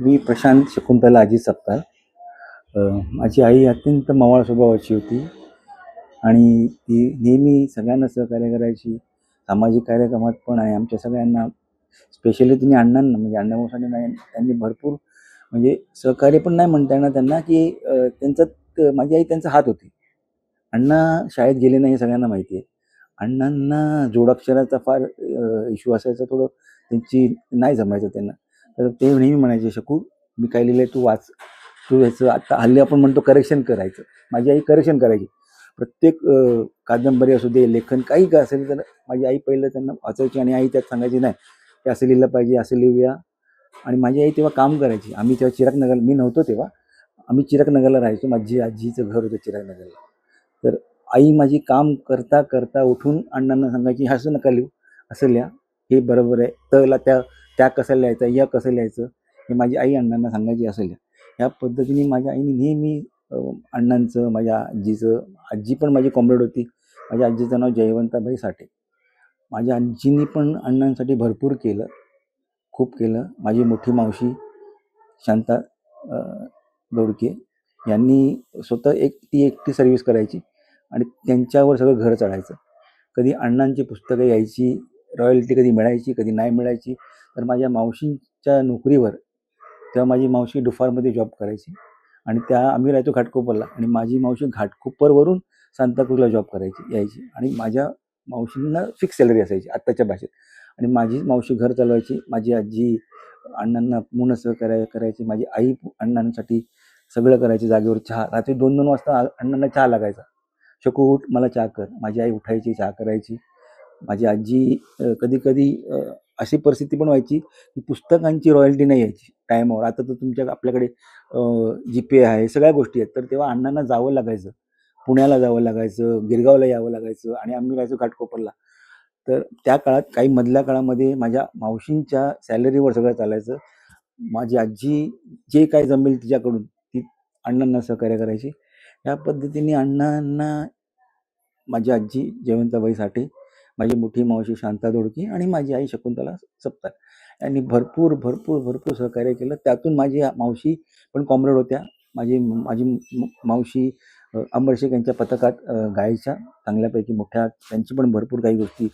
मी प्रशांत शकुंतला अजित सपकाळ. माझी आई अत्यंत मवाळ स्वभावाची होती आणि ती नेहमी सगळ्यांना सहकार्य करायची. सामाजिक कार्यक्रमात पण आणि आमच्या सगळ्यांना स्पेशली तिने अण्णांना म्हणजे अण्णाभाऊसाठी नाही त्यांनी भरपूर म्हणजे सहकार्य पण नाही म्हणता येणार त्यांना की त्यांचं माझी आई त्यांचा हात होती. अण्णा शाळेत गेले नाही हे सगळ्यांना माहिती आहे. अण्णांना जोडाक्षराचा फार इश्यू असायचा, थोडं त्यांची नाही जमायचं त्यांना. तर ते नेहमी म्हणायचे, शकू मी काय लिहिलं आहे तू वाच, तू ह्याचं आत्ता हल्ली आपण म्हणतो करेक्शन करायचं. माझी आई करेक्शन करायची. प्रत्येक कादंबरी असू दे, लेखन काही काय असेल तर माझी आई पहिलं त्यांना वाचायची आणि आई त्यात सांगायची नाही ते असं लिहिलं पाहिजे, असं लिहूया. आणि माझी आई तेव्हा काम करायची. आम्ही तेव्हा चिरागनगर, मी नव्हतो तेव्हा, आम्ही चिरागनगरला राहायचो. माझी आजीचं घर होतं चिरागनगरला. तर आई माझी काम करता करता उठून अण्णांना सांगायची, असं नका लिहू, असं लिहा, हे बरोबर आहे, तला त्या कसं लिहायचं, या कसं लिहायचं, हे माझी आई अण्णांना सांगायची, असं लिहा. ह्या पद्धतीने माझ्या आईने नेहमी अण्णांचं, माझ्या आजीचं, आजी पण माझी कॉम्रेड होती. माझ्या आजीचं नाव जयवंताबाई साठे. माझ्या आजींनी पण अण्णांसाठी भरपूर केलं, खूप केलं. माझी मोठी मावशी शांता दोडके यांनी स्वतः ती एकटी सर्व्हिस करायची आणि त्यांच्यावर सगळं घर चढायचं. कधी अण्णांची पुस्तकं यायची, रॉयल्टी कधी मिळायची, कधी नाही मिळायची. तर माझ्या मावशींच्या नोकरीवर, तेव्हा माझी मावशी डुफारमध्ये जॉब करायची आणि आम्ही राहायचो घाटकोपरला आणि माझी मावशी घाटकोपरवरून सांताक्रूजला जॉब करायची यायची आणि माझ्या मावशींना फिक्स सॅलरी असायची आत्ताच्या भाषेत. आणि माझी मावशी घर चालवायची, माझी आजी अण्णांना पूर्ण सहकार्य करायची, माझी आई अण्णांसाठी सगळं करायची. जागेवर चहा, रात्री 2-2 वाजता अण्णांना चहा लागायचा. शकू उठ, मला चहा कर. माझी आई उठायची, चहा करायची. माझी आजी कधी कधी अशी परिस्थिती पण व्हायची की पुस्तकांची रॉयल्टी नाही यायची टायमावर. आता तर आपल्याकडे GPay आहे, सगळ्या गोष्टी आहेत. तर तेव्हा अण्णांना जावं लागायचं, पुण्याला जावं लागायचं, गिरगावला यावं लागायचं आणि आम्ही राहायचो घाटकोपरला. तर त्या काळात, काही मधल्या काळामध्ये माझ्या मावशींच्या सॅलरीवर सगळं चालायचं. माझी आजी जे काय जमेल तिच्याकडून ती अण्णांना सहकार्य करायची. या पद्धतीने अण्णांना माझी आजी जयवंताबाई साठे, माझी मोठी मावशी शांता दोडके आणि माझी आई शकुंतला सपकाळ यांनी भरपूर भरपूर भरपूर सहकार्य केलं. त्यातून माझी मावशी पण कॉम्रेड होत्या. माझी माझी मावशी अंबर शेख यांच्या पथकात गायच्या चांगल्यापैकी मोठ्या, त्यांची पण भरपूर काही गोष्टी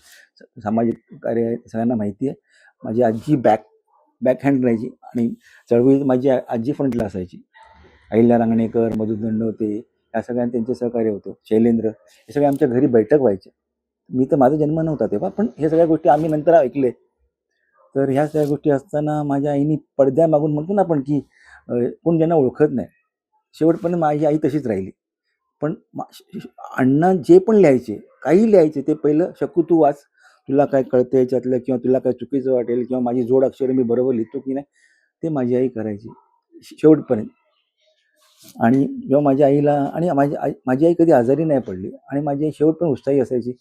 सामाजिक कार्य आहे सगळ्यांना माहिती आहे. माझी आजी बॅकहँड राहायची आणि चळवळीत माझी आजी फ्रंटला असायची. अहिल्या रांगणेकर, मधु दंडवते, या सगळ्यांना त्यांचे सहकार्य होतं. शैलेंद्र, हे सगळे आमच्या घरी बैठक व्हायचे. मी तर, माझा जन्म नव्हता तेव्हा, पण हे सगळ्या गोष्टी आम्ही नंतर ऐकले. तर ह्या सगळ्या गोष्टी असताना माझ्या आईने पडद्यामागून, म्हणतो ना आपण की कोण ज्यांना ओळखत नाही, शेवटपर्यंत माझी आई तशीच राहिली. पण अण्णा जे पण लिहायचे, काही लिहायचे, ते पहिलं, शकू तू वाच, तुला काय कळतं याच्यातलं, किंवा तुला काय चुकीचं वाटेल, किंवा माझी जोड अक्षरे मी बरोबर लिहितो की नाही, ते माझी आई करायची शेवटपर्यंत. आणि जेव्हा माझ्या आईला, आणि माझी आई कधी आजारी नाही पडली आणि माझी आई शेवट पण उत्साही असायची.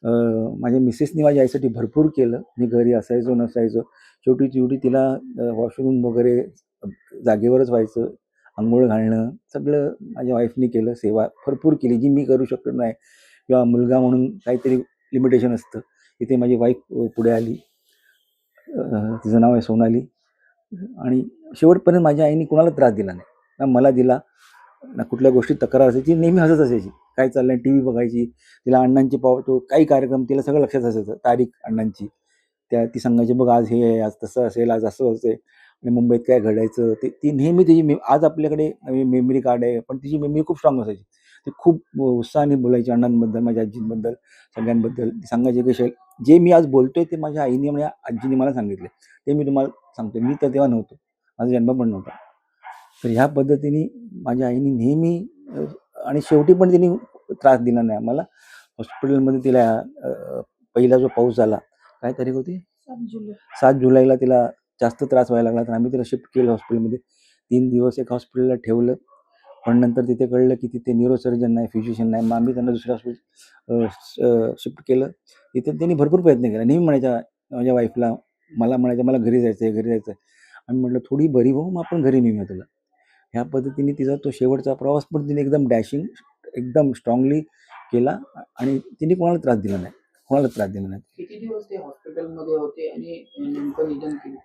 माझ्या मिसेसनी माझ्या आईसाठी भरपूर केलं. मी घरी असायचो नसायचो, शेवटी तिला वॉशरूम वगैरे जागेवरच व्हायचं, आंघोळ घालणं सगळं माझ्या वाईफनी केलं. सेवा भरपूर केली जी मी करू शकत नाही, किंवा मुलगा म्हणून काहीतरी लिमिटेशन असतं, तिथे माझी वाईफ पुढे आली. तिचं नाव आहे सोनाली. आणि शेवटपर्यंत माझ्या आईने कोणाला त्रास दिला नाही, ना मला दिला, ना कुठल्या गोष्टी तक्रार असायची. नेहमी हसत असायची, काय चाललंय, TV बघायची. तिला अण्णांची पावतो काही कार्यक्रम तिला सगळं लक्षात असायचं, तारीख अण्णांची. ती सांगायची, बघ आज हे आहे, आज तसं असेल, आज असं असेल, आणि मुंबईत काय घडायचं ते ती नेहमी तिची आज आपल्याकडे मेमरी कार्ड आहे, पण तिची मेमरी खूप स्ट्रॉंग असायची. ती खूप उत्साहाने बोलायची अण्णांबद्दल, माझ्या आजींबद्दल, सगळ्यांबद्दल. ती सांगायची की जे मी आज बोलतोय ते माझ्या आईने, माझ्या आजीने मला सांगितले, ते मी तुम्हाला सांगतो. मी तर तेव्हा नव्हतो, माझा जन्म पण नव्हता. तर ह्या पद्धतीने माझ्या आईने नेहमी आणि शेवटी पण तिने त्रास दिला नाही आम्हाला. हॉस्पिटलमध्ये तिला पहिला जो पाऊस झाला, काय तारीख होती, 7 जुलैला तिला जास्त त्रास व्हायला लागला. तर आम्ही तिला शिफ्ट केलं हॉस्पिटलमध्ये. 3 दिवस एक हॉस्पिटलला ठेवलं, पण नंतर तिथे कळलं की तिथे न्यूरोसर्जन नाही, फिजिशियन नाही. मग आम्ही त्यांना दुसऱ्या हॉस्पिटल शिफ्ट केलं. तिथे त्यांनी भरपूर प्रयत्न केला. नेहमी म्हणायच्या माझ्या वाईफला, मला म्हणायचं मला घरी जायचं आहे, घरी जायचं आहे. आम्ही म्हटलं थोडी बरी हो, मग आपण घरी नेऊया तुला. ह्या पद्धतीने तिचा तो शेवटचा प्रवास पण तिने एकदम डॅशिंग, एकदम स्ट्रॉंगली केला आणि तिने कोणाला त्रास दिला नाही, कोणाला त्रास दिला नाही. किती दिवस ते हॉस्पिटलमध्ये होते आणि नेमकं निधन केलं?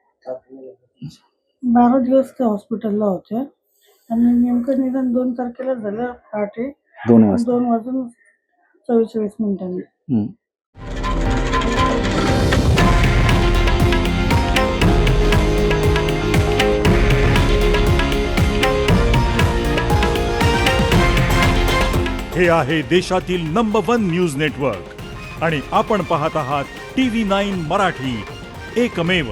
12 दिवस ते हॉस्पिटलला होते आणि नेमकं निदान 2 तारखेला झालं पहाटे 2 वाजता. 2 वाजून 44 मिनिटांनी. हं. हे आहे देशातील नंबर 1 न्यूज नेटवर्क आणि आपण पाहत आहात TV9 मराठी, एकमेव.